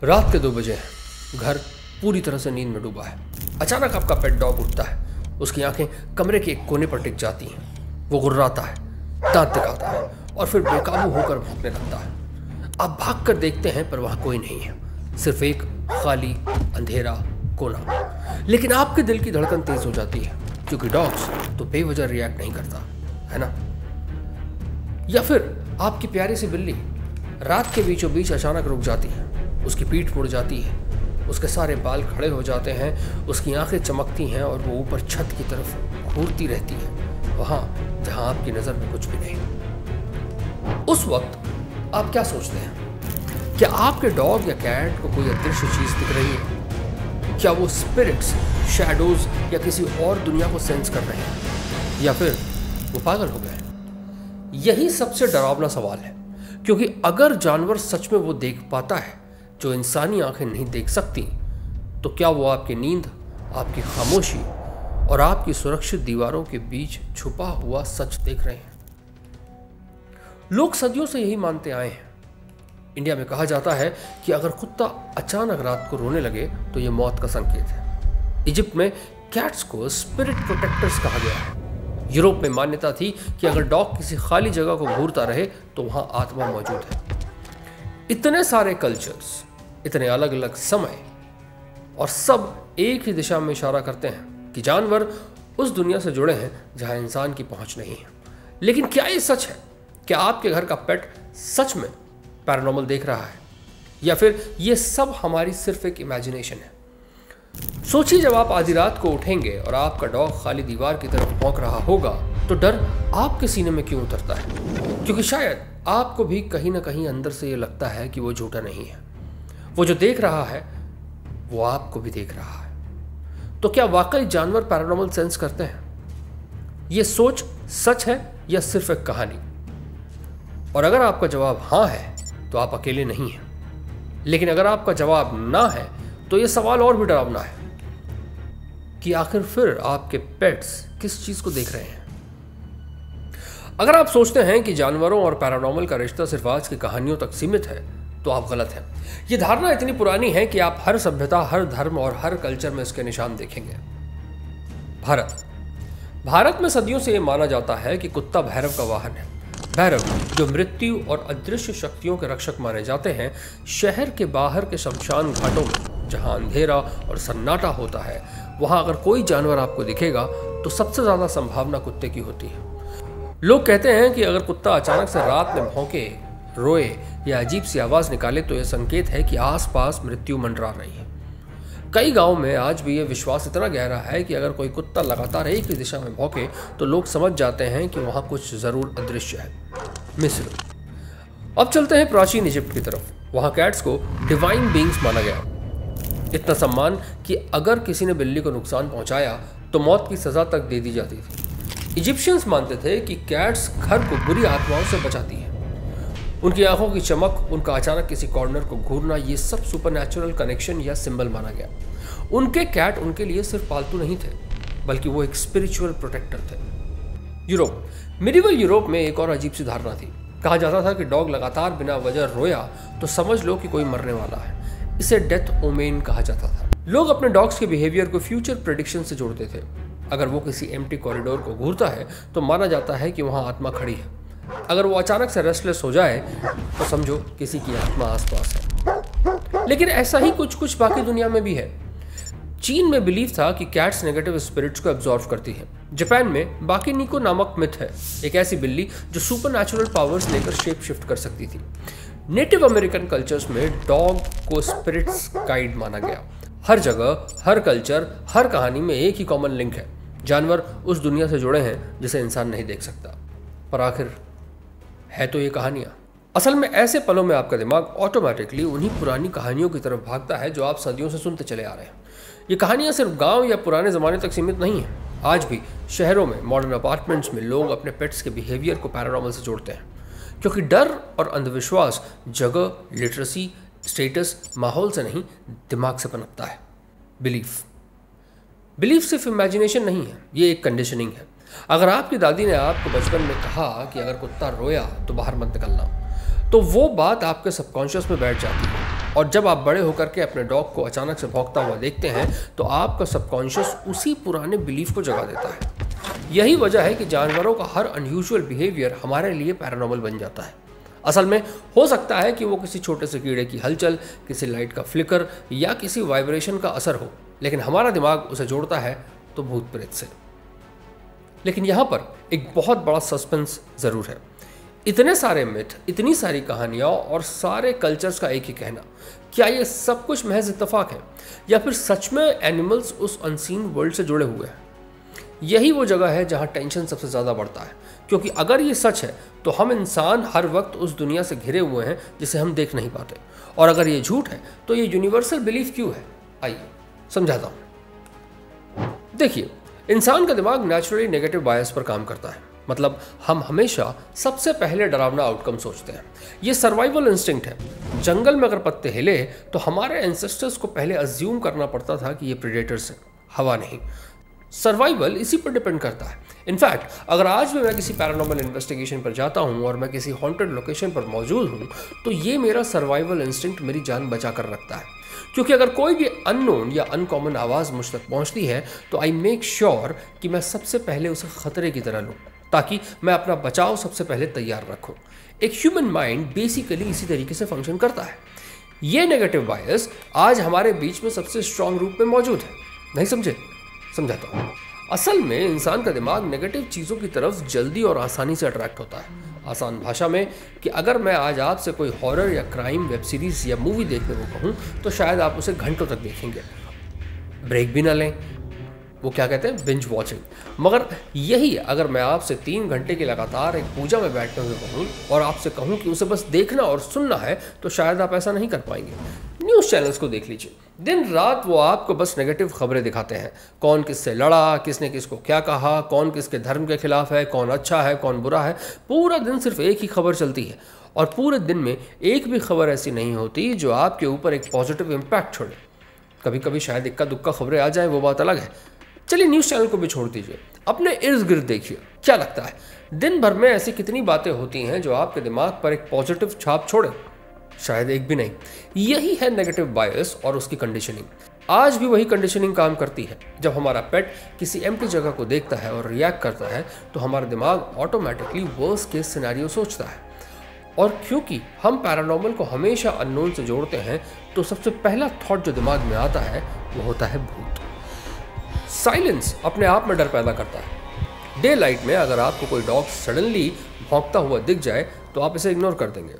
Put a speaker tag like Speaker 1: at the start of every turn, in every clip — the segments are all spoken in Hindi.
Speaker 1: रात के 2 बजे हैं। घर पूरी तरह से नींद में डूबा है। अचानक आपका पेट डॉग उठता है। उसकी आंखें कमरे के एक कोने पर टिक जाती हैं। वो गुर्राता है, दांत दिखाता है और फिर बेकाबू होकर भौंकने लगता है। आप भाग कर देखते हैं पर वहां कोई नहीं है, सिर्फ एक खाली अंधेरा कोना। लेकिन आपके दिल की धड़कन तेज हो जाती है, क्योंकि डॉग्स तो बेवजह रिएक्ट नहीं करता है ना। या फिर आपकी प्यारी सी बिल्ली रात के बीचों बीच अचानक रुक जाती है। उसकी पीठ मुड़ जाती है, उसके सारे बाल खड़े हो जाते हैं, उसकी आंखें चमकती हैं और वो ऊपर छत की तरफ घूरती रहती है, वहां जहां आपकी नजर में कुछ भी नहीं। उस वक्त आप क्या सोचते हैं? क्या आपके डॉग या कैट को कोई अदृश्य चीज दिख रही है? क्या वो स्पिरिट्स, शैडोज या किसी और दुनिया को सेंस कर रहे हैं, या फिर वो पागल हो गए? यही सबसे डरावना सवाल है, क्योंकि अगर जानवर सच में वो देख पाता है जो इंसानी आंखें नहीं देख सकती, तो क्या वो आपकी नींद, आपकी खामोशी और आपकी सुरक्षित दीवारों के बीच छुपा हुआ सच देख रहे हैं? लोग सदियों से यही मानते आए हैं। इंडिया में कहा जाता है कि अगर कुत्ता अचानक रात को रोने लगे तो यह मौत का संकेत है। इजिप्ट में कैट्स को स्पिरिट प्रोटेक्टर्स कहा गया है। यूरोप में मान्यता थी कि अगर डॉग किसी खाली जगह को घूरता रहे तो वहां आत्मा मौजूद है। इतने सारे कल्चर्स, इतने अलग अलग समय, और सब एक ही दिशा में इशारा करते हैं कि जानवर उस दुनिया से जुड़े हैं जहां इंसान की पहुंच नहीं है। लेकिन क्या ये सच है? क्या आपके घर का पेट सच में पैरानॉर्मल देख रहा है, या फिर ये सब हमारी सिर्फ एक इमेजिनेशन है? सोचिए, जब आप आधी रात को उठेंगे और आपका डॉग खाली दीवार की तरफ भौंक रहा होगा, तो डर आपके सीने में क्यों उतरता है? क्योंकि शायद आपको भी कहीं ना कहीं अंदर से ये लगता है कि वो झूठा नहीं है। वो जो देख रहा है वो आपको भी देख रहा है। तो क्या वाकई जानवर पैरानॉर्मल सेंस करते हैं? ये सोच सच है या सिर्फ एक कहानी? और अगर आपका जवाब हाँ है तो आप अकेले नहीं हैं। लेकिन अगर आपका जवाब ना है तो यह सवाल और भी डरावना है कि आखिर फिर आपके पेट्स किस चीज को देख रहे हैं। अगर आप सोचते हैं कि जानवरों और पैरानॉर्मल का रिश्ता सिर्फ आज की कहानियों तक सीमित है, तो आप गलत हैं। यह धारणा इतनी पुरानी है कि आप हर सभ्यता, हर धर्म और हर कल्चर में इसके निशान देखेंगे। भारत में सदियों से यह माना जाता है कि कुत्ता भैरव का वाहन है। भैरव, जो मृत्यु और अदृश्य शक्तियों के रक्षक माने जाते हैं, शहर के बाहर के शमशान घाटों में जहां अंधेरा और सन्नाटा होता है, वहां अगर कोई जानवर आपको दिखेगा तो सबसे ज्यादा संभावना कुत्ते की होती है। लोग कहते हैं कि अगर कुत्ता अचानक से रात में भौंके, रोए या अजीब सी आवाज निकाले तो यह संकेत है कि आसपास मृत्यु मंडरा रही है। कई गांवों में आज भी यह विश्वास इतना गहरा है कि अगर कोई कुत्ता लगातार एक ही दिशा में भौंके तो लोग समझ जाते हैं कि वहां कुछ जरूर अदृश्य है। मिस्र। अब चलते हैं प्राचीन इजिप्ट की तरफ। वहां कैट्स को डिवाइन बीइंग्स माना गया, इतना सम्मान कि अगर किसी ने बिल्ली को नुकसान पहुंचाया तो मौत की सजा तक दे दी जाती थी। इजिप्शियंस मानते थे कि कैट्स घर को बुरी आत्माओं से बचाती है। उनकी आंखों की चमक, उनका अचानक किसी कॉर्नर को घूरना, ये सब सुपरनैचुरल कनेक्शन या सिंबल माना गया। उनके कैट उनके लिए सिर्फ पालतू नहीं थे, बल्कि वो एक स्पिरिचुअल प्रोटेक्टर थे। यूरोप, मिडिवल यूरोप में एक और अजीब सी धारणा थी। कहा जाता था कि डॉग लगातार बिना वजह रोया तो समझ लो कि कोई मरने वाला है। इसे डेथ ओमेन कहा जाता था। लोग अपने डॉग्स के बिहेवियर को फ्यूचर प्रेडिक्शन से जोड़ते थे। अगर वो किसी एम्प्टी कॉरिडोर को घूरता है तो माना जाता है कि वहां आत्मा खड़ी है। अगर वो अचानक से रेस्टलेस हो जाए तो समझो किसी की आत्मा आसपास है। लेकिन ऐसा ही कुछ बाकी दुनिया में भी है। चीन में बिलीव था कि कैट्स नेगेटिव स्पिरिट्स को एब्जॉर्व करती है। जापान में बाकिनिको नामक मिथ है, एक ऐसी बिल्ली जो सुपरनैचुरल पावर्स लेकर शेप शिफ्ट कर सकती थी। नेटिव अमेरिकन कल्चर्स में डॉग को स्पिरिट्स गाइड माना गया। हर जगह, हर कल्चर, हर कहानी में एक ही कॉमन लिंक है, जानवर उस दुनिया से जुड़े हैं जिसे इंसान नहीं देख सकता। पर आखिर है तो ये कहानियां। असल में ऐसे पलों में आपका दिमाग ऑटोमेटिकली उन्हीं पुरानी कहानियों की तरफ भागता है जो आप सदियों से सुनते चले आ रहे हैं। ये कहानियां सिर्फ गांव या पुराने ज़माने तक सीमित नहीं है। आज भी शहरों में, मॉडर्न अपार्टमेंट्स में लोग अपने पेट्स के बिहेवियर को पैरानॉर्मल से जोड़ते हैं, क्योंकि डर और अंधविश्वास जगह, लिटरेसी, स्टेटस, माहौल से नहीं, दिमाग से पनपता है। बिलीफ सिर्फ इमेजिनेशन नहीं है, ये एक कंडीशनिंग है। अगर आपकी दादी ने आपको बचपन में कहा कि अगर कुत्ता रोया तो बाहर मत निकलना, तो वो बात आपके सबकॉन्शियस में बैठ जाती है। और जब आप बड़े होकर के अपने डॉग को अचानक से भौंकता हुआ देखते हैं तो आपका सबकॉन्शियस उसी पुराने बिलीफ को जगा देता है। यही वजह है कि जानवरों का हर अनयूजुअल बिहेवियर हमारे लिए पैरानॉर्मल बन जाता है। असल में हो सकता है कि वो किसी छोटे से कीड़े की हलचल, किसी लाइट का फ्लिकर या किसी वाइब्रेशन का असर हो, लेकिन हमारा दिमाग उसे जोड़ता है तो भूत प्रेत से। लेकिन यहाँ पर एक बहुत बड़ा सस्पेंस ज़रूर है। इतने सारे मिथ, इतनी सारी कहानियाँ और सारे कल्चर्स का एक ही कहना, क्या ये सब कुछ महज इत्तेफाक है या फिर सच में एनिमल्स उस अनसीन वर्ल्ड से जुड़े हुए हैं? यही वो जगह है जहाँ टेंशन सबसे ज़्यादा बढ़ता है, क्योंकि अगर ये सच है तो हम इंसान हर वक्त उस दुनिया से घिरे हुए हैं जिसे हम देख नहीं पाते, और अगर ये झूठ है तो ये यूनिवर्सल बिलीफ क्यों है? आइए समझाता हूँ। देखिए, इंसान का दिमाग नेचुरली नेगेटिव बायस पर काम करता है। मतलब हम हमेशा सबसे पहले डरावना आउटकम सोचते हैं। ये सर्वाइवल इंस्टिंक्ट है। जंगल में अगर पत्ते हिले तो हमारे एंसेस्टर्स को पहले अज्यूम करना पड़ता था कि ये प्रेडेटर्स हैं, हवा नहीं। सर्वाइवल इसी पर डिपेंड करता है। इनफैक्ट अगर आज भी मैं किसी पैरानॉर्मल इन्वेस्टिगेशन पर जाता हूँ और मैं किसी हॉन्टेड लोकेशन पर मौजूद हूँ तो ये मेरा सर्वाइवल इंस्टिंक्ट मेरी जान बचा कर रखता है, क्योंकि अगर कोई भी अननोन या अनकॉमन आवाज़ मुझ तक पहुँचती है तो आई मेक श्योर कि मैं सबसे पहले उसे खतरे की तरह लूँ, ताकि मैं अपना बचाव सबसे पहले तैयार रखूँ। एक ह्यूमन माइंड बेसिकली इसी तरीके से फंक्शन करता है। ये नेगेटिव बायस आज हमारे बीच में सबसे स्ट्रांग रूप में मौजूद है। नहीं समझे? समझाता हूँ। असल में इंसान का दिमाग नेगेटिव चीज़ों की तरफ जल्दी और आसानी से अट्रैक्ट होता है। आसान भाषा में कि अगर मैं आज आपसे कोई हॉरर या क्राइम वेब सीरीज या मूवी देखने को कहूँ तो शायद आप उसे घंटों तक देखेंगे, ब्रेक भी ना लें। वो क्या कहते हैं, बिंज वॉचिंग। मगर यही अगर मैं आपसे 3 घंटे की लगातार एक पूजा में बैठते हुए कहूँ और आपसे कहूँ कि उसे बस देखना और सुनना है तो शायद आप ऐसा नहीं कर पाएंगे। न्यूज़ चैनल्स को देख लीजिए, दिन रात वो आपको बस नेगेटिव खबरें दिखाते हैं। कौन किससे लड़ा, किसने किसको क्या कहा, कौन किसके धर्म के खिलाफ है, कौन अच्छा है, कौन बुरा है। पूरा दिन सिर्फ एक ही खबर चलती है और पूरे दिन में एक भी खबर ऐसी नहीं होती जो आपके ऊपर एक पॉजिटिव इम्पैक्ट छोड़े। कभी कभी शायद इक्का दुक्का खबरें आ जाए, वो बात अलग है। चलिए न्यूज़ चैनल को भी छोड़ दीजिए, अपने इर्द गिर्द देखिए। क्या लगता है दिन भर में ऐसी कितनी बातें होती हैं जो आपके दिमाग पर एक पॉजिटिव छाप छोड़े? शायद एक भी नहीं। यही है नेगेटिव बायस और उसकी कंडीशनिंग। आज भी वही कंडीशनिंग काम करती है। जब हमारा पेट किसी एम्प्टी जगह को देखता है और रिएक्ट करता है तो हमारा दिमाग ऑटोमेटिकली वर्स्ट केस सिनेरियो सोचता है। और क्योंकि हम पैरानॉर्मल को हमेशा अननोन से जोड़ते हैं तो सबसे पहला थॉट जो दिमाग में आता है वो होता है भूत। साइलेंस अपने आप में डर पैदा करता है। डे लाइट में अगर आपको कोई डॉग सडनली भौंकता हुआ दिख जाए तो आप इसे इग्नोर कर देंगे,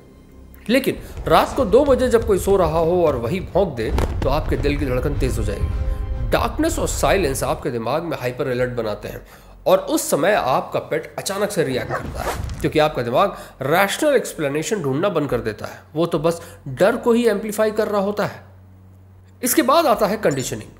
Speaker 1: लेकिन रात को 2 बजे जब कोई सो रहा हो और वही भौंक दे तो आपके दिल की धड़कन तेज हो जाएगी। डार्कनेस और साइलेंस आपके दिमाग में हाइपर अलर्ट बनाते हैं और उस समय आपका पेट अचानक से रिएक्ट करता है, क्योंकि आपका दिमाग रैशनल एक्सप्लेनेशन ढूंढना बंद कर देता है। वो तो बस डर को ही एम्पलीफाई कर रहा होता है। इसके बाद आता है कंडीशनिंग।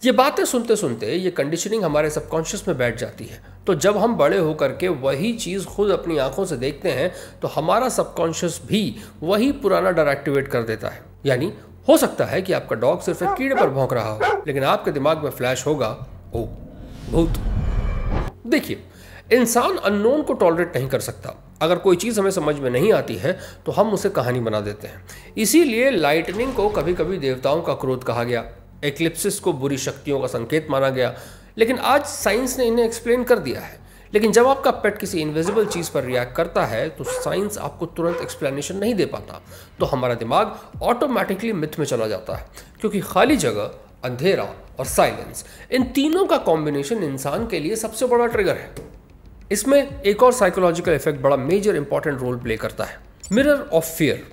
Speaker 1: ये बातें सुनते सुनते ये कंडीशनिंग हमारे सबकॉन्शियस में बैठ जाती है। तो जब हम बड़े होकर के वही चीज़ खुद अपनी आंखों से देखते हैं तो हमारा सबकॉन्शियस भी वही पुराना डर एक्टिवेट कर देता है। यानी हो सकता है कि आपका डॉग सिर्फ एक कीड़े पर भौंक रहा हो, लेकिन आपके दिमाग में फ्लैश होगा, ओ भूत। देखिए, इंसान अननोन को टॉलरेट नहीं कर सकता। अगर कोई चीज़ हमें समझ में नहीं आती है तो हम उसे कहानी बना देते हैं। इसीलिए लाइटनिंग को कभी कभी देवताओं का क्रोध कहा गया, एक्लिप्सिस को बुरी शक्तियों का संकेत माना गया, लेकिन आज साइंस ने इन्हें एक्सप्लेन कर दिया है। लेकिन जब आपका पेट किसी इनविजिबल चीज़ पर रिएक्ट करता है तो साइंस आपको तुरंत एक्सप्लेनेशन नहीं दे पाता, तो हमारा दिमाग ऑटोमेटिकली मिथ में चला जाता है, क्योंकि खाली जगह, अंधेरा और साइलेंस, इन तीनों का कॉम्बिनेशन इंसान के लिए सबसे बड़ा ट्रिगर है। इसमें एक और साइकोलॉजिकल इफेक्ट बड़ा मेजर इंपॉर्टेंट रोल प्ले करता है, मिरर ऑफ फियर।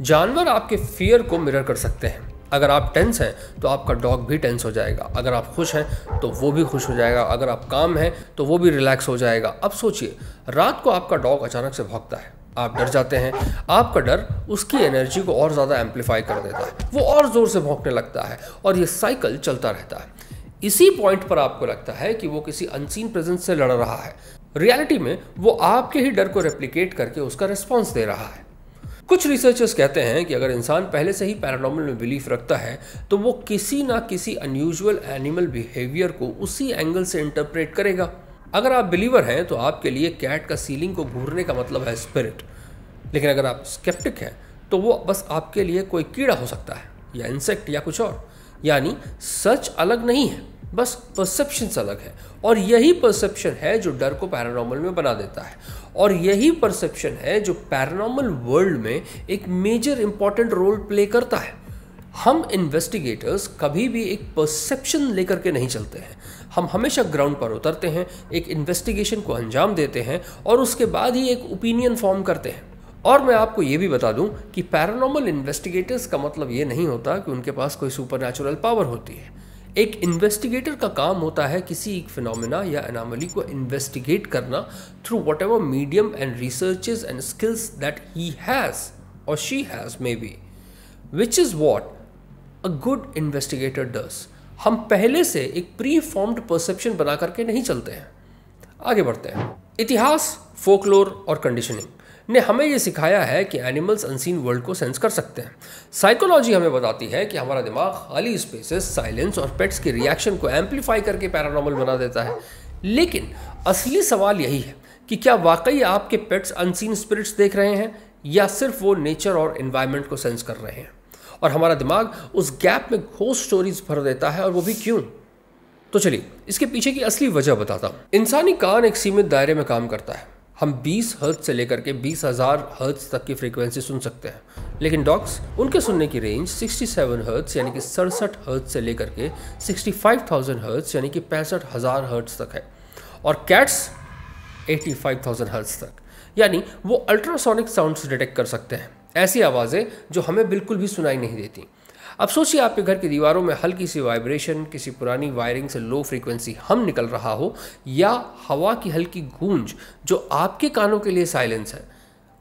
Speaker 1: जानवर आपके फियर को मिरर कर सकते हैं। अगर आप टेंस हैं तो आपका डॉग भी टेंस हो जाएगा, अगर आप खुश हैं तो वो भी खुश हो जाएगा, अगर आप काम हैं तो वो भी रिलैक्स हो जाएगा। अब सोचिए, रात को आपका डॉग अचानक से भौंकता है, आप डर जाते हैं। आपका डर उसकी एनर्जी को और ज़्यादा एम्पलीफाई कर देता है, वो और ज़ोर से भौंकने लगता है और ये साइकिल चलता रहता है। इसी पॉइंट पर आपको लगता है कि वो किसी अनसीन प्रेजेंस से लड़ रहा है। रियलिटी में वो आपके ही डर को रेप्लिकेट करके उसका रिस्पॉन्स दे रहा है। कुछ रिसर्चर्स कहते हैं कि अगर इंसान पहले से ही पैरानॉर्मल में बिलीफ रखता है तो वो किसी ना किसी अनयूजुअल एनिमल बिहेवियर को उसी एंगल से इंटरप्रेट करेगा। अगर आप बिलीवर हैं तो आपके लिए कैट का सीलिंग को घूरने का मतलब है स्पिरिट, लेकिन अगर आप स्केप्टिक हैं तो वो बस आपके लिए कोई कीड़ा हो सकता है या इंसेक्ट या कुछ और। यानी सच अलग नहीं है, बस परसेप्शंस अलग है। और यही परसेप्शन है जो डर को पैरानॉर्मल में बना देता है, और यही परसेप्शन है जो पैरानॉर्मल वर्ल्ड में एक मेजर इंपॉर्टेंट रोल प्ले करता है। हम इन्वेस्टिगेटर्स कभी भी एक परसेप्शन लेकर के नहीं चलते हैं। हम हमेशा ग्राउंड पर उतरते हैं, एक इन्वेस्टिगेशन को अंजाम देते हैं और उसके बाद ही एक ओपिनियन फॉर्म करते हैं। और मैं आपको ये भी बता दूं कि पैरानॉर्मल इन्वेस्टिगेटर्स का मतलब ये नहीं होता कि उनके पास कोई सुपरनैचुरल पावर होती है। एक इन्वेस्टिगेटर का काम होता है किसी एक फिनोमेना या एनोमली को इन्वेस्टिगेट करना through whatever medium and researches and skills that he has और she has maybe, which is what a good investigator does. हम पहले से एक प्री फॉर्म्ड परसेप्शन बना करके नहीं चलते हैं। आगे बढ़ते हैं। इतिहास, फोकलोर और कंडीशनिंग ने हमें ये सिखाया है कि एनिमल्स अनसीन वर्ल्ड को सेंस कर सकते हैं। साइकोलॉजी हमें बताती है कि हमारा दिमाग खाली स्पेसेस, साइलेंस और पेट्स के रिएक्शन को एम्पलीफाई करके पैरानॉर्मल बना देता है। लेकिन असली सवाल यही है कि क्या वाकई आपके पेट्स अनसीन स्पिरिट्स देख रहे हैं या सिर्फ वो नेचर और एनवायरनमेंट को सेंस कर रहे हैं। और हमारा दिमाग उस गैप में घोस्ट स्टोरीज भर देता है, और वो भी क्यों। तो चलिए इसके पीछे की असली वजह बताता हूँ। इंसानी कान एक सीमित दायरे में काम करता है। हम 20 हर्ट्ज से लेकर के 20,000 हर्ट्ज तक की फ्रीक्वेंसी सुन सकते हैं, लेकिन डॉग्स, उनके सुनने की रेंज 67 हर्ट्ज यानी कि 67 हर्ट्ज से लेकर के 65,000 हर्ट्ज यानी कि 65,000 हर्ट्ज तक है। और कैट्स 85,000 हर्ट्ज तक, यानी वो अल्ट्रासोनिक साउंड्स डिटेक्ट कर सकते हैं, ऐसी आवाज़ें जो हमें बिल्कुल भी सुनाई नहीं देती। अब सोचिए आपके घर की दीवारों में हल्की सी वाइब्रेशन, किसी पुरानी वायरिंग से लो फ्रीक्वेंसी हम निकल रहा हो, या हवा की हल्की गूंज जो आपके कानों के लिए साइलेंस है।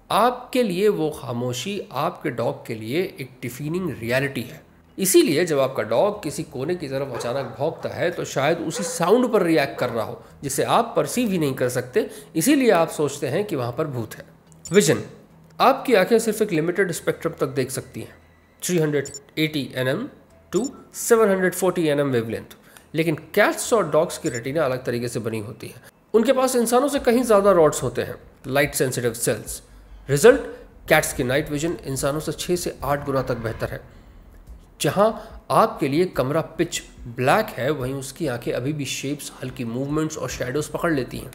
Speaker 1: आपके लिए वो खामोशी आपके डॉग के लिए एक डिफाइनिंग रियलिटी है। इसीलिए जब आपका डॉग किसी कोने की तरफ अचानक भौंकता है तो शायद उसी साउंड पर रिएक्ट कर रहा हो जिसे आप परसीव ही नहीं कर सकते, इसीलिए आप सोचते हैं कि वहाँ पर भूत है। विजन, आपकी आंखें सिर्फ एक लिमिटेड स्पेक्ट्रम तक देख सकती हैं, 380 nm टू 740 nm वेवलेंथ, लेकिन कैट्स और डॉग्स की रेटिना अलग तरीके से बनी होती है। उनके पास इंसानों से कहीं ज़्यादा रॉड्स होते हैं, light sensitive sales. Result, cats की नाइट विजन इंसानों से 6 से 8 गुना तक बेहतर है। जहां आपके लिए कमरा पिच ब्लैक है, वहीं उसकी आंखें अभी भी शेप्स, हल्की मूवमेंट्स और शैडोज पकड़ लेती हैं।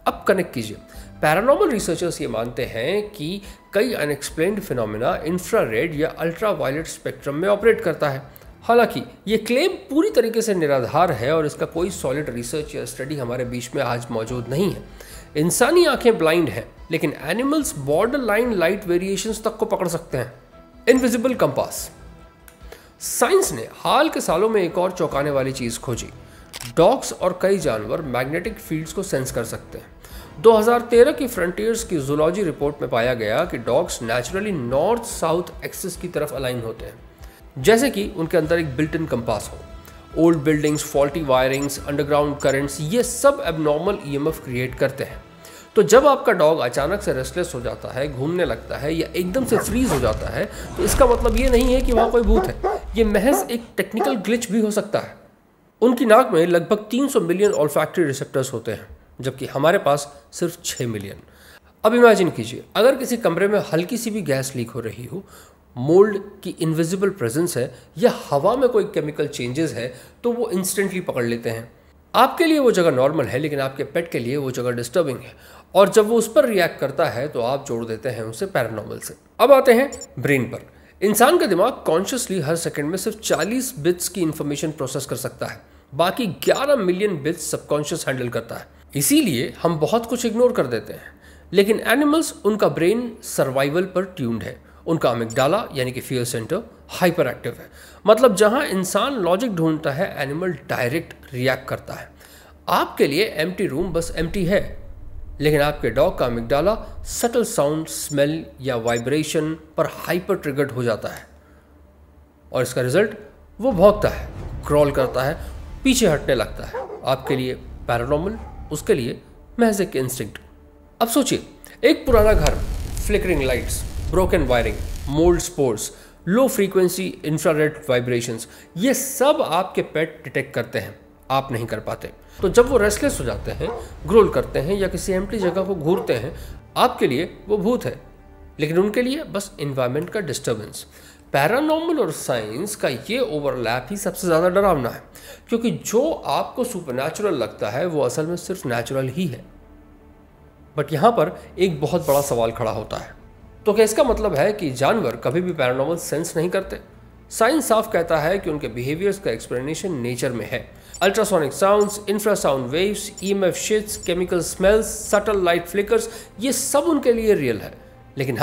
Speaker 1: अब कनेक्ट कीजिए। पैरानॉर्मल रिसर्चर्स ये मानते हैं कि कई अनएक्सप्लेन्ड फिनोमेना इंफ्रारेड या अल्ट्रावायलेट स्पेक्ट्रम में ऑपरेट करता है। हालांकि ये क्लेम पूरी तरीके से निराधार है और इसका कोई सॉलिड रिसर्च या स्टडी हमारे बीच में आज मौजूद नहीं है। इंसानी आंखें ब्लाइंड हैं, लेकिन animals border line light variations तक को पकड़ सकते हैं। इनविजिबल कंपास, साइंस ने हाल के सालों में एक और चौंकाने वाली चीज़ खोजी। डॉग्स और कई जानवर मैग्नेटिक फील्ड्स को सेंस कर सकते हैं। 2013 की फ्रंटियर्स की जूलॉजी रिपोर्ट में पाया गया कि dogs naturally north south axis की तरफ अलाइन होते हैं, जैसे कि उनके अंदर एक बिल्ट इन कंपास हो। Old buildings, faulty wirings, underground currents, ये सब एबनॉर्मल ईएमएफ क्रिएट करते हैं। तो जब आपका डॉग अचानक से रेस्टलेस हो जाता है, घूमने लगता है या एकदम से फ्रीज हो जाता है, तो इसका मतलब ये नहीं है कि वहाँ कोई भूत है। ये महज एक टेक्निकल ग्लिच भी हो सकता है। उनकी नाक में लगभग 300 मिलियन ऑल्फैक्टरी रिसेप्टर्स होते हैं, जबकि हमारे पास सिर्फ 6 मिलियन। अब इमेजिन कीजिए, अगर किसी कमरे में हल्की सी भी गैस लीक हो रही हो, मोल्ड की इनविजिबल प्रेजेंस है या हवा में कोई केमिकल चेंजेस है, तो वो इंस्टेंटली पकड़ लेते हैं। आपके लिए वो जगह नॉर्मल है, लेकिन आपके पेट के लिए वो जगह डिस्टर्बिंग है, और जब वो उस पर रिएक्ट करता है तो आप जोड़ देते हैं उसे पैरानॉर्मल से। अब आते हैं ब्रेन पर। इंसान का दिमाग कॉन्शियसली हर सेकंड में सिर्फ 40 बिट्स की इंफॉर्मेशन प्रोसेस कर सकता है, बाकी 11 मिलियन बिट्स सबकॉन्शियस हैंडल करता है। इसीलिए हम बहुत कुछ इग्नोर कर देते हैं। लेकिन एनिमल्स, उनका ब्रेन सर्वाइवल पर ट्यून्ड है। उनका अमिगडाला यानी कि फियर सेंटर हाइपर एक्टिव है। मतलब जहां इंसान लॉजिक ढूंढता है, एनिमल डायरेक्ट रिएक्ट करता है। आपके लिए एम्प्टी रूम बस एम्प्टी है, लेकिन आपके डॉग का अमिगडाला सटल साउंड, स्मेल या वाइब्रेशन पर हाइपर ट्रिगर्ड हो जाता है, और इसका रिजल्ट, वो भौंकता है, क्रॉल करता है, पीछे हटने लगता है। आपके लिए पैरानॉर्मल, उसके लिए महज एक इंस्टिंक्ट। अब सोचिए, एक पुराना घर, flickering lights, broken wiring, mould spores, low frequency infrared vibrations, ये सब आपके पेट डिटेक्ट करते हैं, आप नहीं कर पाते। तो जब वो रेस्टलेस हो जाते हैं, ग्रोल करते हैं या किसी एम्प्टी जगह को घूरते हैं, आपके लिए वो भूत है। लेकिन उनके लिए बस इन्वायरमेंट का डिस्टर्बेंस। पैरानॉर्मल और साइंस का ये ओवरलैप ही सबसे ज़्यादा डरावना है, क्योंकि जो आपको सुपरनैचुरल लगता है वो असल में सिर्फ नेचुरल ही है। बट यहाँ पर एक बहुत बड़ा सवाल खड़ा होता है, तो क्या इसका मतलब है कि जानवर कभी भी पैरानॉर्मल सेंस नहीं करते? साइंस साफ कहता है कि उनके बिहेवियर्स का एक्सप्लेनेशन नेचर में है। Ultrasonic sounds, infrasound waves, EMF sheets, chemical smells, subtle light flickers, ये सब उनके लिए रियल है, लेकिन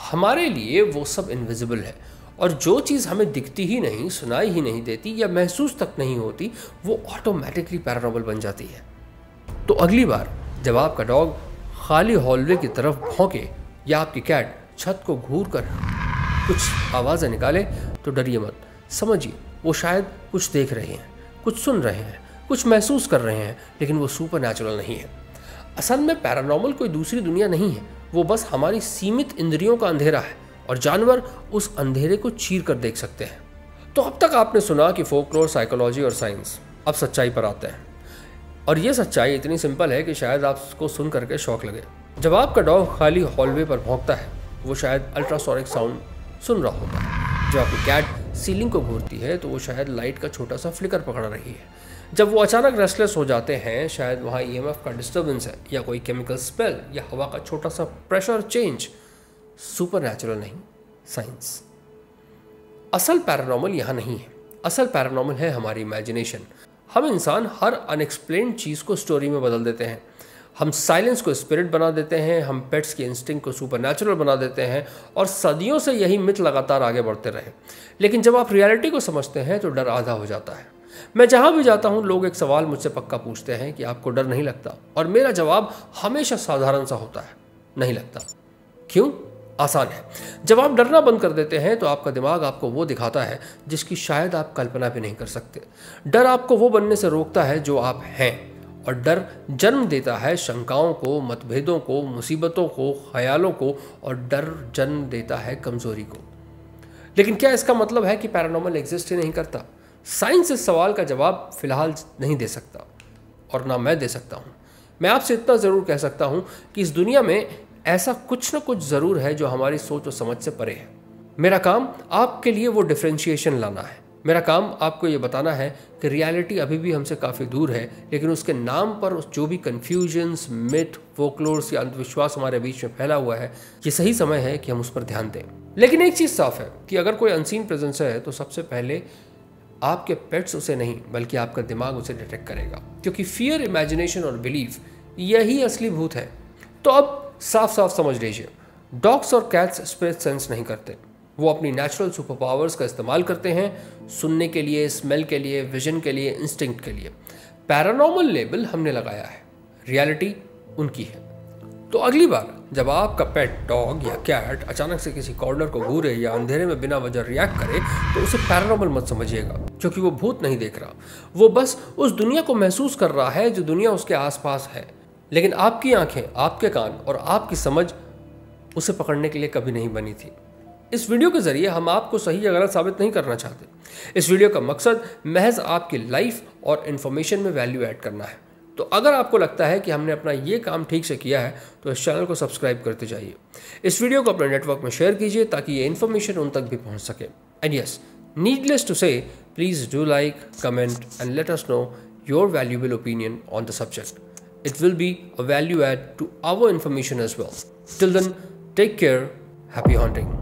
Speaker 1: हमारे लिए वो सब इनविजिबल है। और जो चीज़ हमें दिखती ही नहीं, सुनाई ही नहीं देती या महसूस तक नहीं होती, वो ऑटोमेटिकली पैरानॉर्मल बन जाती है। तो अगली बार जब आपका डॉग खाली हॉलवे की तरफ भौंके या आपकी कैट छत को घूर कर कुछ आवाज़ें निकाले, तो डरिए मत। समझिए वो शायद कुछ देख रहे हैं, कुछ सुन रहे हैं, कुछ महसूस कर रहे हैं, लेकिन वो सुपरनैचुरल नहीं है। असल में पैरानॉर्मल कोई दूसरी दुनिया नहीं है, वो बस हमारी सीमित इंद्रियों का अंधेरा है, और जानवर उस अंधेरे को चीर कर देख सकते हैं। तो अब तक आपने सुना कि फोकलोर, साइकोलॉजी और साइंस। अब सच्चाई पर आते हैं, और ये सच्चाई इतनी सिंपल है कि शायद आपको सुन करके शौक लगे। जब आपका डॉग खाली हॉलवे पर भौंकता है, वो शायद अल्ट्रासोनिक साउंड सुन रहा होता है। जब आपकी कैट सीलिंग को घूरती है, तो वो शायद लाइट का छोटा सा फ्लिकर पकड़ रही है। जब वो अचानक रेस्टलेस हो जाते हैं, शायद वहाँ EMF का डिस्टर्बेंस है, या कोई केमिकल स्पेल, या हवा का छोटा सा प्रेशर चेंज। सुपरनैचुरल नहीं, साइंस। असल पैरानॉर्मल यहाँ नहीं है। असल पैरानॉर्मल है हमारी इमेजिनेशन। हम इंसान हर अनएक्सप्लेन्ड चीज़ को स्टोरी में बदल देते हैं। हम साइलेंस को स्पिरिट बना देते हैं, हम पेट्स के इंस्टिंक्ट को सुपरनैचुरल बना देते हैं, और सदियों से यही मिथ लगातार आगे बढ़ते रहे। लेकिन जब आप रियलिटी को समझते हैं तो डर आधा हो जाता है। मैं जहाँ भी जाता हूँ, लोग एक सवाल मुझसे पक्का पूछते हैं कि आपको डर नहीं लगता, और मेरा जवाब हमेशा साधारण सा होता है, नहीं लगता। क्यों? आसान है। जब आप डरना बंद कर देते हैं तो आपका दिमाग आपको वो दिखाता है जिसकी शायद आप कल्पना भी नहीं कर सकते। डर आपको वो बनने से रोकता है जो आप हैं, और डर जन्म देता है शंकाओं को, मतभेदों को, मुसीबतों को, ख्यालों को, और डर जन्म देता है कमजोरी को। लेकिन क्या इसका मतलब है कि पैरानॉर्मल एग्जिस्ट ही नहीं करता? साइंस इस सवाल का जवाब फिलहाल नहीं दे सकता, और ना मैं दे सकता हूँ। मैं आपसे इतना ज़रूर कह सकता हूँ कि इस दुनिया में ऐसा कुछ न कुछ ज़रूर है जो हमारी सोच और समझ से परे है। मेरा काम आपके लिए वो डिफ्रेंशिएशन लाना है। मेरा काम आपको ये बताना है कि रियलिटी अभी भी हमसे काफ़ी दूर है, लेकिन उसके नाम पर जो भी कन्फ्यूजन्स, मिथ, फोकलोर्स या अंधविश्वास हमारे बीच में फैला हुआ है, ये सही समय है कि हम उस पर ध्यान दें। लेकिन एक चीज़ साफ है कि अगर कोई अनसीन प्रेजेंस है, तो सबसे पहले आपके पेट्स उसे नहीं, बल्कि आपका दिमाग उसे डिटेक्ट करेगा, क्योंकि फियर, इमेजिनेशन और बिलीफ यही असली भूत है। तो अब साफ साफ समझ लीजिए, डॉग्स और कैट्स स्पिरिट सेंस नहीं करते। वो अपनी नेचुरल सुपर पावर्स का इस्तेमाल करते हैं, सुनने के लिए, स्मेल के लिए, विजन के लिए, इंस्टिंक्ट के लिए। पैरानॉर्मल लेबल हमने लगाया है, रियलिटी उनकी है। तो अगली बार जब आपका पेट, डॉग या कैट अचानक से किसी कॉर्नर को घूरे या अंधेरे में बिना वजह रिएक्ट करे, तो उसे पैरानॉर्मल मत समझिएगा, क्योंकि वो भूत नहीं देख रहा। वो बस उस दुनिया को महसूस कर रहा है जो दुनिया उसके आसपास है। लेकिन आपकी आंखें, आपके कान और आपकी समझ उसे पकड़ने के लिए कभी नहीं बनी थी। इस वीडियो के जरिए हम आपको सही या गलत साबित नहीं करना चाहते। इस वीडियो का मकसद महज आपकी लाइफ और इन्फॉर्मेशन में वैल्यू ऐड करना है। तो अगर आपको लगता है कि हमने अपना ये काम ठीक से किया है, तो इस चैनल को सब्सक्राइब करते जाइए। इस वीडियो को अपने नेटवर्क में शेयर कीजिए ताकि ये इन्फॉर्मेशन उन तक भी पहुंच सके। एंड यस, नीडलेस टू से, please do like, comment and let us know your valuable opinion on the subject. It will be a value add to our information as well. Till then, take care. Happy hunting.